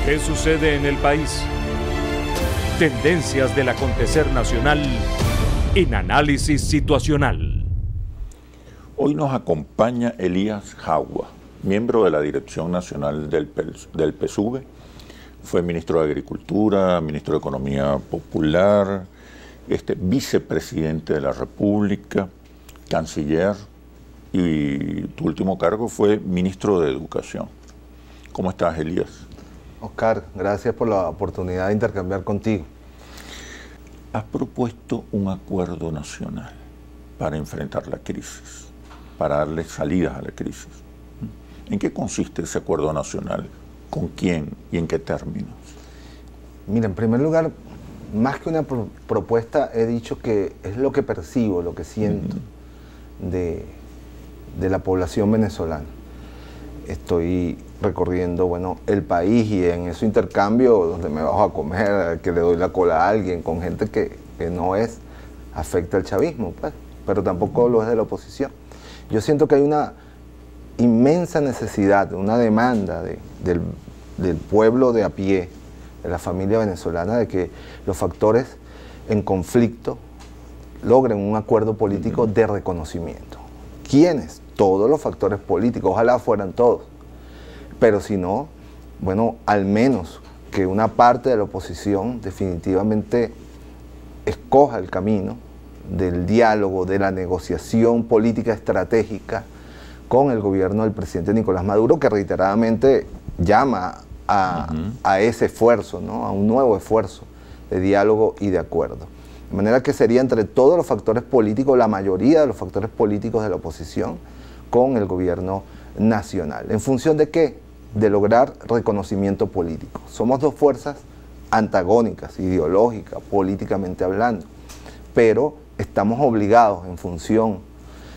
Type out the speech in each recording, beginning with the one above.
¿Qué sucede en el país? Tendencias del acontecer nacional en Análisis Situacional. Hoy nos acompaña Elías Jagua, miembro de la Dirección Nacional del PSUV. Fue ministro de Agricultura, ministro de Economía Popular, vicepresidente de la República, canciller, y tu último cargo fue ministro de Educación. ¿Cómo estás, Elías? Oscar, gracias por la oportunidad de intercambiar contigo. Has propuesto un acuerdo nacional para enfrentar la crisis, para darle salidas a la crisis. ¿En qué consiste ese acuerdo nacional? ¿Con quién y en qué términos? Mira, en primer lugar, más que una propuesta, he dicho que es lo que percibo, lo que siento de la población venezolana. Estoy recorriendo, el país, y en ese intercambio donde me bajo a comer, que le doy la cola a alguien, con gente que no afecta al chavismo, pues, pero tampoco lo es de la oposición. Yo siento que hay una inmensa necesidad, una demanda del pueblo de a pie, de la familia venezolana, de que los factores en conflicto logren un acuerdo político de reconocimiento. ¿Quiénes? Todos los factores políticos, ojalá fueran todos, pero si no, al menos que una parte de la oposición definitivamente escoja el camino del diálogo, de la negociación política estratégica con el gobierno del presidente Nicolás Maduro, que reiteradamente llama a ese esfuerzo, ¿no? A un nuevo esfuerzo de diálogo y de acuerdo. De manera que sería entre todos los factores políticos, la mayoría de los factores políticos de la oposición, con el gobierno nacional. ¿En función de qué? De lograr reconocimiento político. Somos dos fuerzas antagónicas, ideológicas, políticamente hablando, pero estamos obligados, en función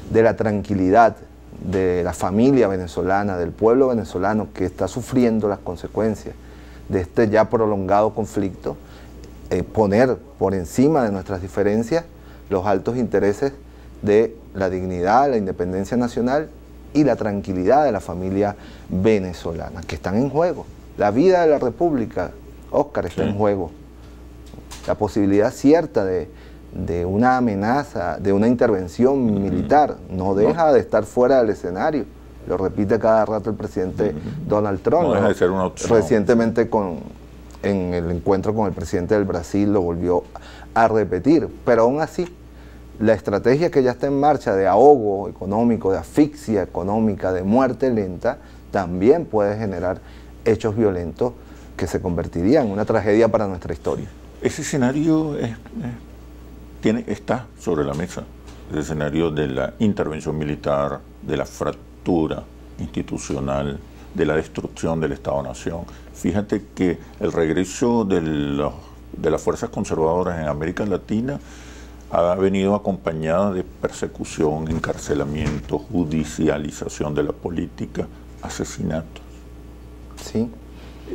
de la tranquilidad de la familia venezolana, del pueblo venezolano que está sufriendo las consecuencias de este ya prolongado conflicto, poner por encima de nuestras diferencias los altos intereses de la dignidad, la independencia nacional y la tranquilidad de la familia venezolana, que están en juego. La vida de la República, Oscar, está en juego. La posibilidad cierta de una amenaza, de una intervención militar, no deja de estar fuera del escenario. Lo repite cada rato el presidente Donald Trump. No deja de ser una opción. Recientemente en el encuentro con el presidente del Brasil lo volvió a repetir, pero aún así la estrategia que ya está en marcha de ahogo económico, de asfixia económica, de muerte lenta, también puede generar hechos violentos que se convertirían en una tragedia para nuestra historia. Ese escenario está sobre la mesa, el escenario de la intervención militar, de la fractura institucional, de la destrucción del Estado-Nación. Fíjate que el regreso de las fuerzas conservadoras en América Latina ha venido acompañada de persecución, encarcelamiento, judicialización de la política, asesinatos. Sí.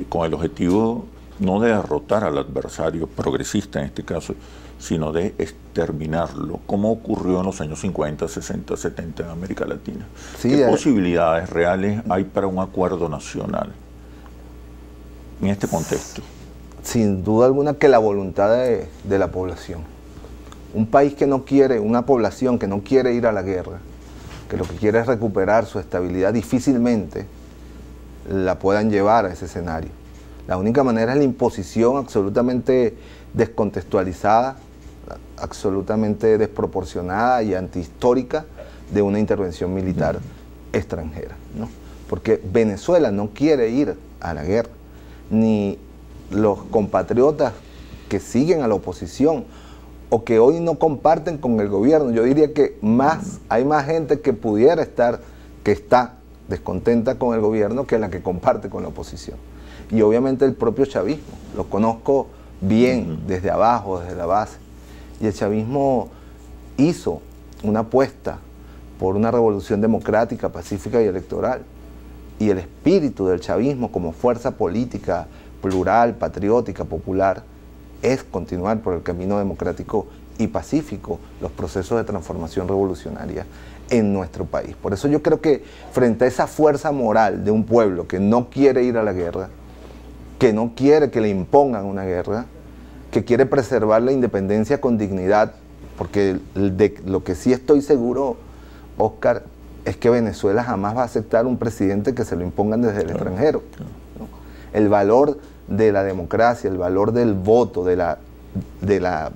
Con el objetivo no de derrotar al adversario progresista en este caso, sino de exterminarlo, como ocurrió en los años 50, 60, 70 en América Latina. Sí, ¿qué posibilidades reales hay para un acuerdo nacional en este contexto? Sin duda alguna que la voluntad de la población. Un país que no quiere, una población que no quiere ir a la guerra, que lo que quiere es recuperar su estabilidad, difícilmente la puedan llevar a ese escenario. La única manera es la imposición absolutamente descontextualizada, absolutamente desproporcionada y antihistórica de una intervención militar extranjera, ¿no? Porque Venezuela no quiere ir a la guerra, ni los compatriotas que siguen a la oposición o que hoy no comparten con el gobierno. Yo diría que hay más gente que pudiera estar, que está descontenta con el gobierno que la que comparte con la oposición. Y obviamente el propio chavismo, lo conozco bien desde abajo, desde la base. Y el chavismo hizo una apuesta por una revolución democrática, pacífica y electoral. Y el espíritu del chavismo como fuerza política plural, patriótica, popular, es continuar por el camino democrático y pacífico los procesos de transformación revolucionaria en nuestro país. Por eso yo creo que frente a esa fuerza moral de un pueblo que no quiere ir a la guerra, que no quiere que le impongan una guerra, que quiere preservar la independencia con dignidad, porque de lo que sí estoy seguro, Oscar, es que Venezuela jamás va a aceptar un presidente que se lo impongan desde el extranjero, ¿no? El valor de la democracia, el valor del voto, de la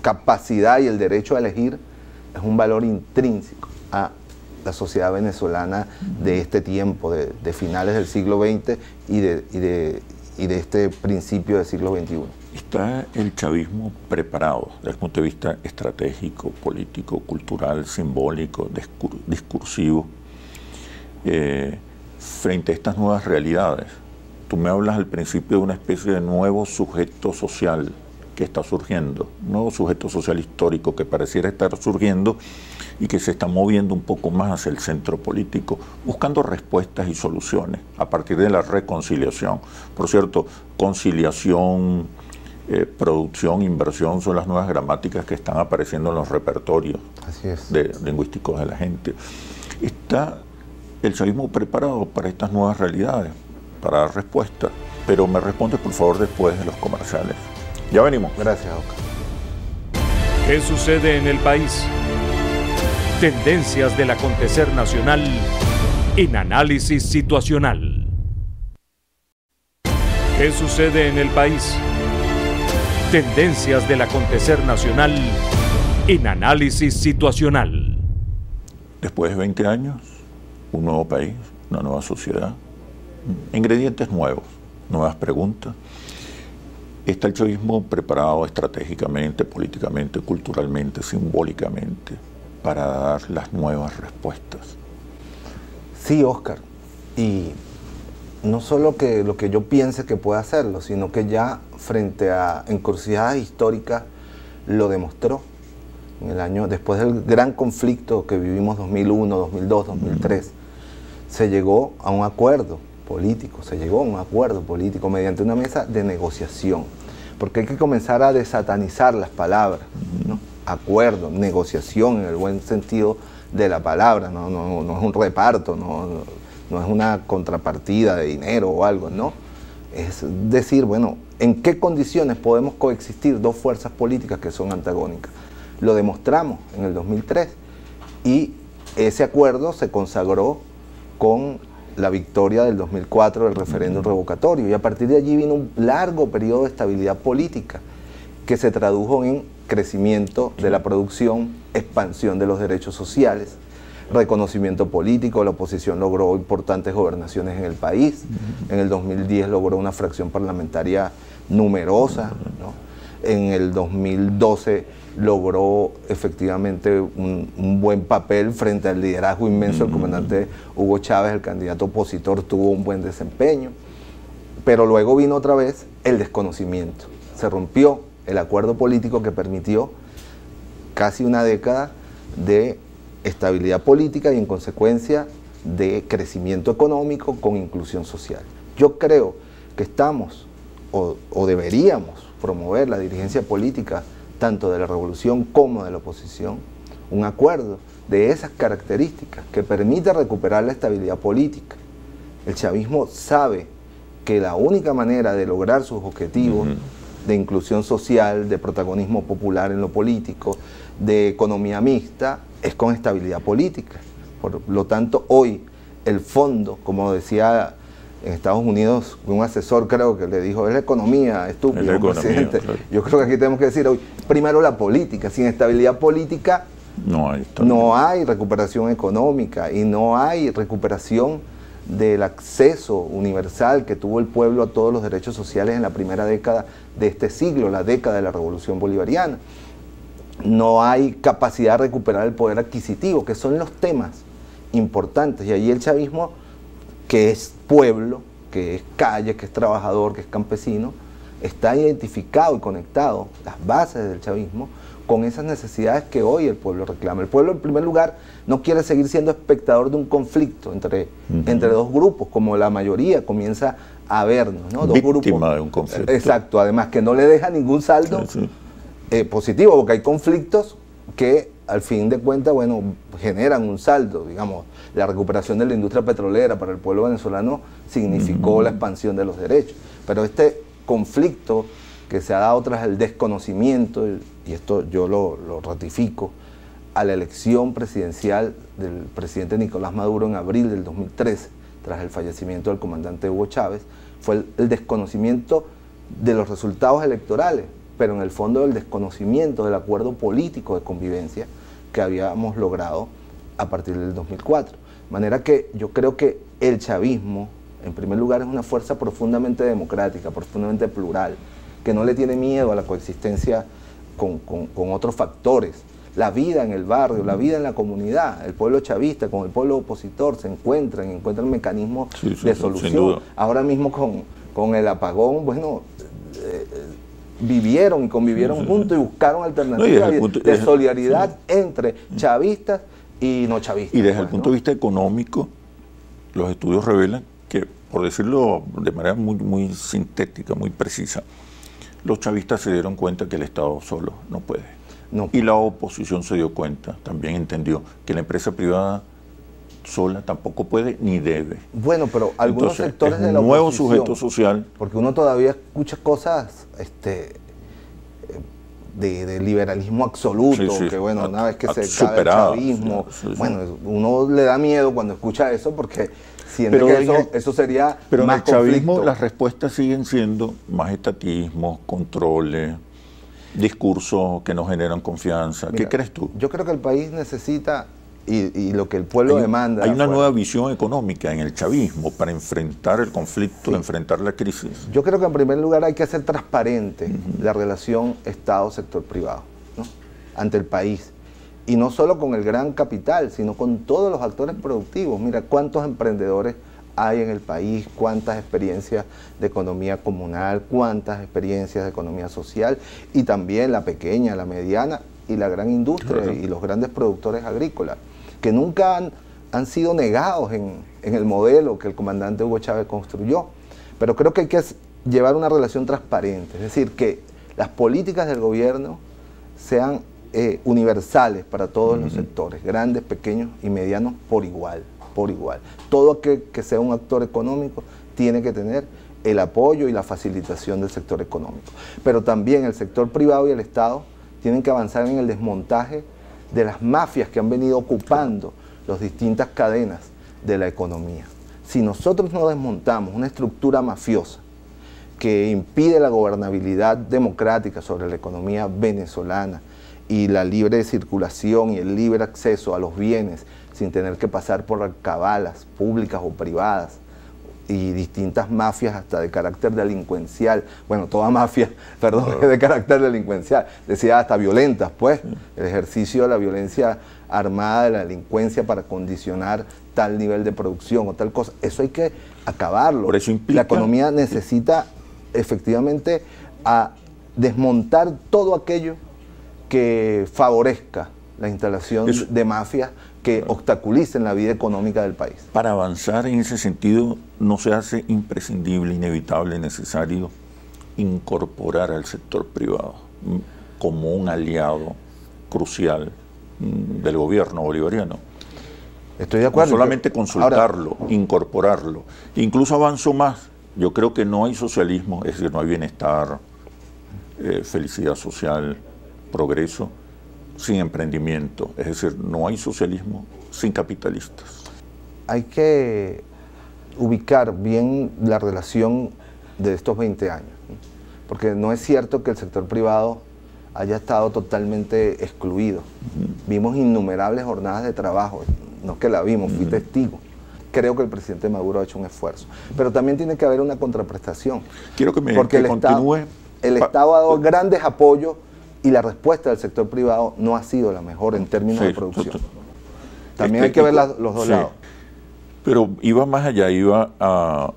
capacidad y el derecho a elegir, es un valor intrínseco a la sociedad venezolana de este tiempo, de finales del siglo XX y de este principio del siglo XXI. ¿Está el chavismo preparado desde el punto de vista estratégico, político, cultural, simbólico, discursivo, frente a estas nuevas realidades? Tú me hablas al principio de una especie de nuevo sujeto social que está surgiendo, un nuevo sujeto social histórico que pareciera estar surgiendo y que se está moviendo un poco más hacia el centro político, buscando respuestas y soluciones a partir de la reconciliación. Por cierto, conciliación, producción, inversión son las nuevas gramáticas que están apareciendo en los repertorios lingüísticos de la gente. ¿Está el chavismo preparado para estas nuevas realidades, para dar respuesta? Pero me respondes por favor después de los comerciales. Ya venimos. Gracias, Oscar. ¿Qué sucede en el país? Tendencias del acontecer nacional en Análisis Situacional. ¿Qué sucede en el país? Tendencias del acontecer nacional en Análisis Situacional. Después de 20 años, un nuevo país, una nueva sociedad, ingredientes nuevos, nuevas preguntas. ¿Está el chavismo preparado estratégicamente, políticamente, culturalmente, simbólicamente para dar las nuevas respuestas? Sí, Oscar. Y no solo que lo que yo piense que puede hacerlo, sino que ya frente a encrucijadas históricas lo demostró. En el año, después del gran conflicto que vivimos 2001, 2002, 2003, se llegó a un acuerdo político, mediante una mesa de negociación, porque hay que comenzar a desatanizar las palabras, ¿no? Acuerdo, negociación en el buen sentido de la palabra, no es un reparto, no es una contrapartida de dinero o algo, no. Es decir, bueno, ¿en qué condiciones podemos coexistir dos fuerzas políticas que son antagónicas? Lo demostramos en el 2003 y ese acuerdo se consagró con la victoria del 2004 del referéndum revocatorio, y a partir de allí vino un largo periodo de estabilidad política que se tradujo en crecimiento de la producción, expansión de los derechos sociales, reconocimiento político. La oposición logró importantes gobernaciones en el país. En el 2010 logró una fracción parlamentaria numerosa, ¿no? En el 2012 logró efectivamente un buen papel frente al liderazgo inmenso del comandante Hugo Chávez, el candidato opositor, tuvo un buen desempeño, pero luego vino otra vez el desconocimiento. Se rompió el acuerdo político que permitió casi una década de estabilidad política y en consecuencia de crecimiento económico con inclusión social. Yo creo que estamos o deberíamos promover la dirigencia política tanto de la revolución como de la oposición, un acuerdo de esas características que permita recuperar la estabilidad política. El chavismo sabe que la única manera de lograr sus objetivos de inclusión social, de protagonismo popular en lo político, de economía mixta, es con estabilidad política. Por lo tanto, hoy el fondo, como decía en Estados Unidos, un asesor creo que le dijo, es la economía, estúpido, presidente. Claro. Yo creo que aquí tenemos que decir hoy, primero la política. Sin estabilidad política no hay recuperación económica y no hay recuperación del acceso universal que tuvo el pueblo a todos los derechos sociales en la primera década de este siglo, la década de la Revolución Bolivariana. No hay capacidad de recuperar el poder adquisitivo, que son los temas importantes. Y allí el chavismo, que es pueblo, que es calle, que es trabajador, que es campesino, está identificado y conectado, las bases del chavismo, con esas necesidades que hoy el pueblo reclama. El pueblo, en primer lugar, no quiere seguir siendo espectador de un conflicto entre dos grupos, como la mayoría comienza a vernos, ¿no? Dos Víctima grupos, de un conflicto. Exacto, además que no le deja ningún saldo positivo, porque hay conflictos que al fin de cuentas, bueno, generan un saldo. Digamos, la recuperación de la industria petrolera para el pueblo venezolano significó la expansión de los derechos. Pero este conflicto que se ha dado tras el desconocimiento, y esto yo lo ratifico, a la elección presidencial del presidente Nicolás Maduro en abril del 2013, tras el fallecimiento del comandante Hugo Chávez, fue el desconocimiento de los resultados electorales, pero en el fondo el desconocimiento del acuerdo político de convivencia que habíamos logrado a partir del 2004. De manera que yo creo que el chavismo, en primer lugar, es una fuerza profundamente democrática, profundamente plural, que no le tiene miedo a la coexistencia con otros factores. La vida en el barrio, la vida en la comunidad, el pueblo chavista con el pueblo opositor se encuentran mecanismos de solución. Ahora mismo con el apagón, bueno, vivieron y convivieron juntos y buscaron alternativas de solidaridad entre chavistas y no chavistas. Y desde el punto de vista económico, los estudios revelan que, por decirlo de manera muy sintética, muy precisa, los chavistas se dieron cuenta que el Estado solo no puede. Y la oposición se dio cuenta, también entendió que la empresa privada sola tampoco puede ni debe. Bueno, pero algunos Entonces, sectores de la oposición, nuevo oposición, sujeto social. porque uno todavía escucha cosas de liberalismo absoluto, que bueno, una vez que se cae el chavismo, bueno, uno le da miedo cuando escucha eso porque siente que eso sería pero más en el chavismo conflicto. las respuestas siguen siendo más estatismo, controles, discursos que no generan confianza. Mira, ¿qué crees tú? Yo creo que el país necesita, y lo que el pueblo demanda... Hay una nueva visión económica en el chavismo para enfrentar el conflicto, enfrentar la crisis. Yo creo que en primer lugar hay que hacer transparente la relación Estado-sector privado, ¿no?, ante el país. Y no solo con el gran capital, sino con todos los actores productivos. Mira, cuántos emprendedores hay en el país, cuántas experiencias de economía comunal, cuántas experiencias de economía social, y también la pequeña, la mediana y la gran industria y los grandes productores agrícolas, que nunca han sido negados en el modelo que el comandante Hugo Chávez construyó. Pero creo que hay que llevar una relación transparente, es decir, que las políticas del gobierno sean universales para todos los sectores, grandes, pequeños y medianos por igual. Todo aquel que sea un actor económico tiene que tener el apoyo y la facilitación del sector económico. Pero también el sector privado y el Estado tienen que avanzar en el desmontaje de las mafias que han venido ocupando las distintas cadenas de la economía. Si nosotros no desmontamos una estructura mafiosa que impide la gobernabilidad democrática sobre la economía venezolana y la libre circulación y el libre acceso a los bienes sin tener que pasar por alcabalas públicas o privadas y distintas mafias hasta de carácter delincuencial, bueno, toda mafia, perdón, es de carácter delincuencial, decía hasta violentas, pues, el ejercicio de la violencia armada de la delincuencia para condicionar tal nivel de producción o tal cosa, eso hay que acabarlo. Por eso implica... La economía necesita efectivamente a desmontar todo aquello que favorezca la instalación de mafias que obstaculicen la vida económica del país. Para avanzar en ese sentido, ¿no se hace imprescindible, inevitable, necesario incorporar al sector privado como un aliado crucial del gobierno bolivariano? Estoy de acuerdo. No solamente consultarlo, incorporarlo. Incluso avanzo más. Yo creo que no hay socialismo, es decir, no hay bienestar, felicidad social, progreso, sin emprendimiento. Es decir, no hay socialismo sin capitalistas. Hay que ubicar bien la relación de estos 20 años, ¿no? Porque no es cierto que el sector privado haya estado totalmente excluido. Vimos innumerables jornadas de trabajo, no es que la vimos, fui testigo. Creo que el presidente Maduro ha hecho un esfuerzo. Pero también tiene que haber una contraprestación. Quiero que me porque continúe. El Estado ha dado grandes apoyos y la respuesta del sector privado no ha sido la mejor en términos de producción. También hay que ver los dos lados. Pero iba más allá, iba a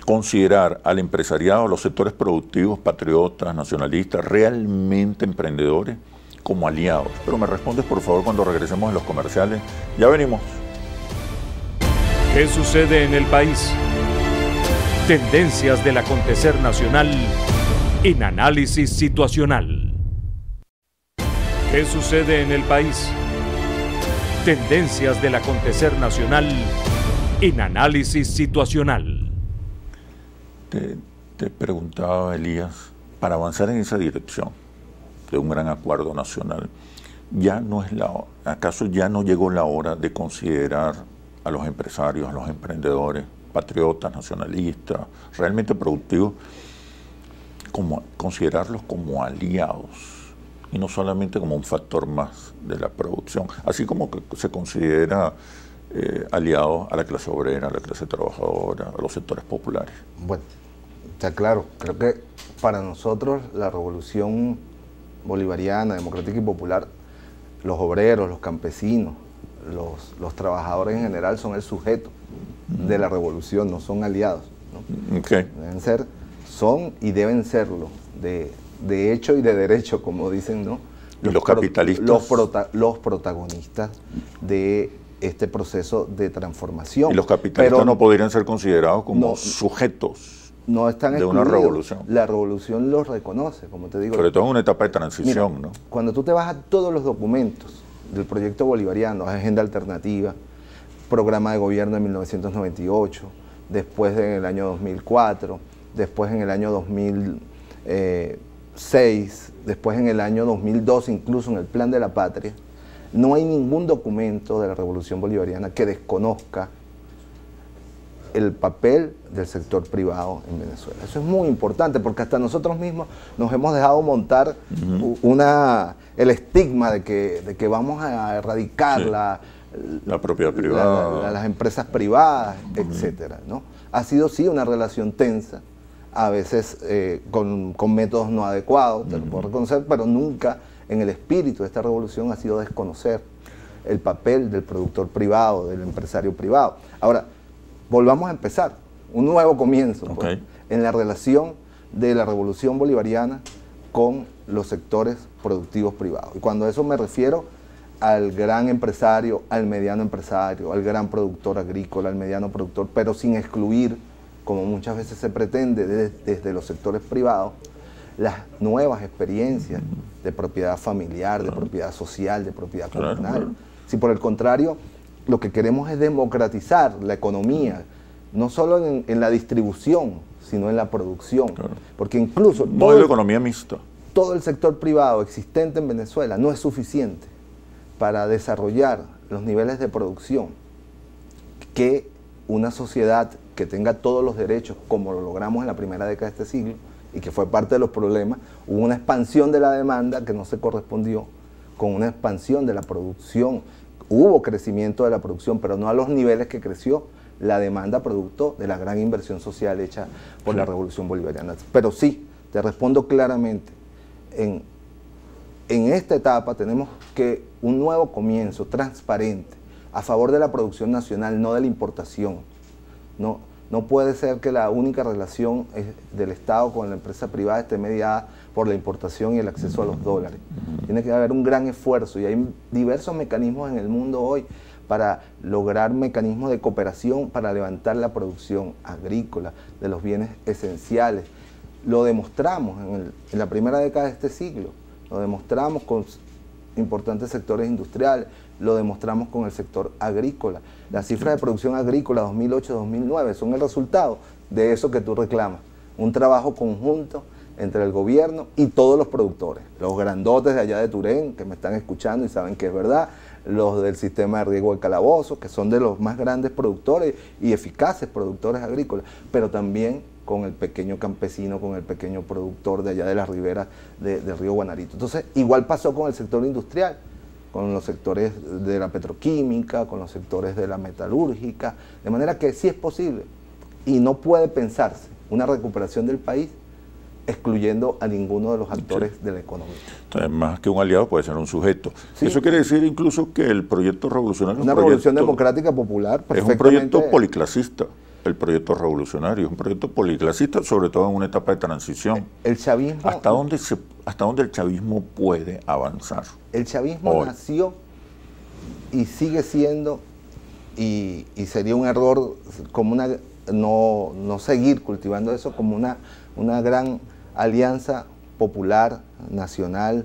considerar al empresariado, a los sectores productivos, patriotas, nacionalistas, realmente emprendedores, como aliados. Pero me respondes, por favor, cuando regresemos en los comerciales. Ya venimos. ¿Qué sucede en el país? Tendencias del acontecer nacional en análisis situacional. ¿Qué sucede en el país? Tendencias del acontecer nacional en análisis situacional. Te preguntaba, Elías, para avanzar en esa dirección de un gran acuerdo nacional, ¿acaso ya no llegó la hora de considerar a los empresarios, a los emprendedores, patriotas, nacionalistas, realmente productivos, considerarlos como aliados y no solamente como un factor más de la producción, así como que se considera aliados a la clase obrera, a la clase trabajadora, a los sectores populares? Bueno, está claro, creo que para nosotros la revolución bolivariana, democrática y popular, los obreros, los campesinos, los trabajadores en general son el sujeto de la revolución, no son aliados, ¿no? Okay. Deben ser, son y deben serlo, de hecho y de derecho, como dicen, ¿no? Los capitalistas. Los protagonistas de este proceso de transformación. Y los capitalistas no podrían ser considerados como sujetos no están de una revolución. La revolución los reconoce, como te digo. Sobre todo en una etapa de transición. Mira, ¿no? Cuando tú te vas a todos los documentos del proyecto bolivariano, Agenda Alternativa, Programa de Gobierno de 1998, después en el año 2004, después en el año 2006, después en el año 2002, incluso en el Plan de la Patria, no hay ningún documento de la Revolución Bolivariana que desconozca el papel del sector privado en Venezuela. Eso es muy importante porque hasta nosotros mismos nos hemos dejado montar el estigma de que vamos a erradicar la propiedad privada, las empresas privadas, etcétera, ¿no? Ha sido sí una relación tensa, a veces con métodos no adecuados, te lo puedo reconocer, pero nunca en el espíritu de esta revolución ha sido desconocer el papel del productor privado, del empresario privado. Ahora, volvamos a empezar, un nuevo comienzo pues, en la relación de la revolución bolivariana con los sectores productivos privados. Y cuando a eso me refiero al gran empresario, al mediano empresario, al gran productor agrícola, al mediano productor, pero sin excluir, como muchas veces se pretende desde los sectores privados, las nuevas experiencias de propiedad familiar, de propiedad social, de propiedad comunal. Si por el contrario, lo que queremos es democratizar la economía, no solo en la distribución, sino en la producción. Porque incluso modelo de economía mixta. Todo el sector privado existente en Venezuela no es suficiente para desarrollar los niveles de producción que una sociedad que tenga todos los derechos, como lo logramos en la primera década de este siglo, y que fue parte de los problemas, hubo una expansión de la demanda que no se correspondió con una expansión de la producción. Hubo crecimiento de la producción, pero no a los niveles que creció la demanda producto de la gran inversión social hecha por la Revolución Bolivariana. Pero sí, te respondo claramente, en esta etapa tenemos que un nuevo comienzo transparente a favor de la producción nacional, no de la importación. No puede ser que la única relación del Estado con la empresa privada esté mediada por la importación y el acceso a los dólares. Tiene que haber un gran esfuerzo y hay diversos mecanismos en el mundo hoy para lograr mecanismos de cooperación para levantar la producción agrícola de los bienes esenciales. Lo demostramos en la primera década de este siglo, lo demostramos con importantes sectores industriales, lo demostramos con el sector agrícola. Las cifras de producción agrícola 2008-2009 son el resultado de eso que tú reclamas, un trabajo conjunto entre el gobierno y todos los productores, los grandotes de allá de Turén, que me están escuchando y saben que es verdad, los del sistema de riego de Calabozo, que son de los más grandes productores y eficaces productores agrícolas, pero también con el pequeño campesino, con el pequeño productor de allá de las riberas del río Guanarito. Entonces, igual pasó con el sector industrial, con los sectores de la petroquímica, con los sectores de la metalúrgica, de manera que sí es posible y no puede pensarse una recuperación del país excluyendo a ninguno de los actores de la economía. Entonces, más que un aliado puede ser un sujeto. Sí. Eso quiere decir incluso que el proyecto revolucionario una revolución democrática popular es un proyecto policlasista. El proyecto revolucionario es un proyecto policlasista, sobre todo en una etapa de transición. El chavismo... ¿Hasta dónde el chavismo puede avanzar? El chavismo hoy nació y sigue siendo, y sería un error como no seguir cultivando eso como una gran alianza popular, nacional,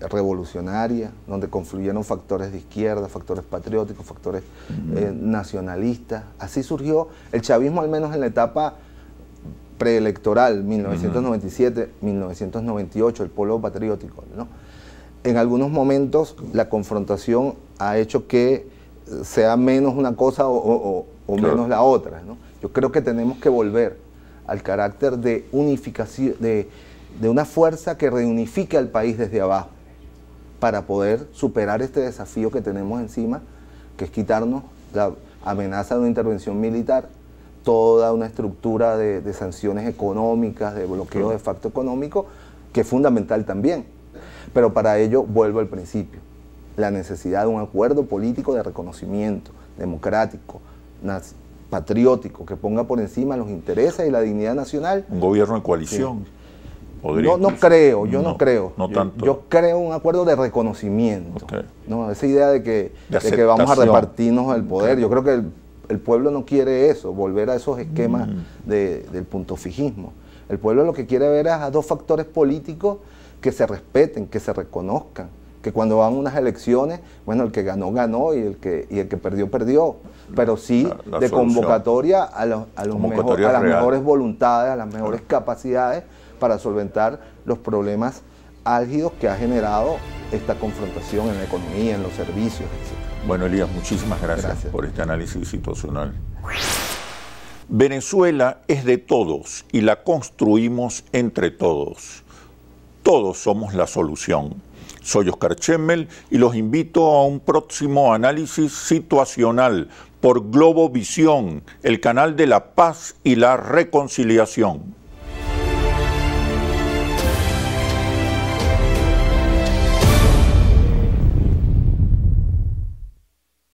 revolucionaria, donde confluyeron factores de izquierda, factores patrióticos, factores nacionalistas. Así surgió el chavismo, al menos en la etapa preelectoral, 1997, 1998, el polo patriótico, ¿no? En algunos momentos la confrontación ha hecho que sea menos una cosa o menos la otra, ¿no? Yo creo que tenemos que volver al carácter de unificación, de una fuerza que reunifique al país desde abajo para poder superar este desafío que tenemos encima, que es quitarnos la amenaza de una intervención militar, toda una estructura de sanciones económicas, de bloqueo de facto económico, que es fundamental también. Pero para ello vuelvo al principio, la necesidad de un acuerdo político de reconocimiento, democrático, patriótico, que ponga por encima los intereses y la dignidad nacional. Un gobierno de coalición. Sí. No creo, no creo. No tanto. Yo creo un acuerdo de reconocimiento. Okay. ¿No? Esa idea de que vamos a repartirnos el poder. Okay. Yo creo que el pueblo no quiere eso, volver a esos esquemas del puntofijismo. El pueblo lo que quiere ver es a dos factores políticos que se respeten, que se reconozcan, que cuando van unas elecciones, bueno, el que ganó, ganó y el que perdió, perdió. Pero sí de convocatoria a las mejores voluntades, a las mejores capacidades para solventar los problemas álgidos que ha generado esta confrontación en la economía, en los servicios, etc. Bueno, Elías, muchísimas gracias por este análisis situacional. Venezuela es de todos y la construimos entre todos. Todos somos la solución. Soy Oscar Chemmel y los invito a un próximo análisis situacional por Globovisión, el canal de la paz y la reconciliación.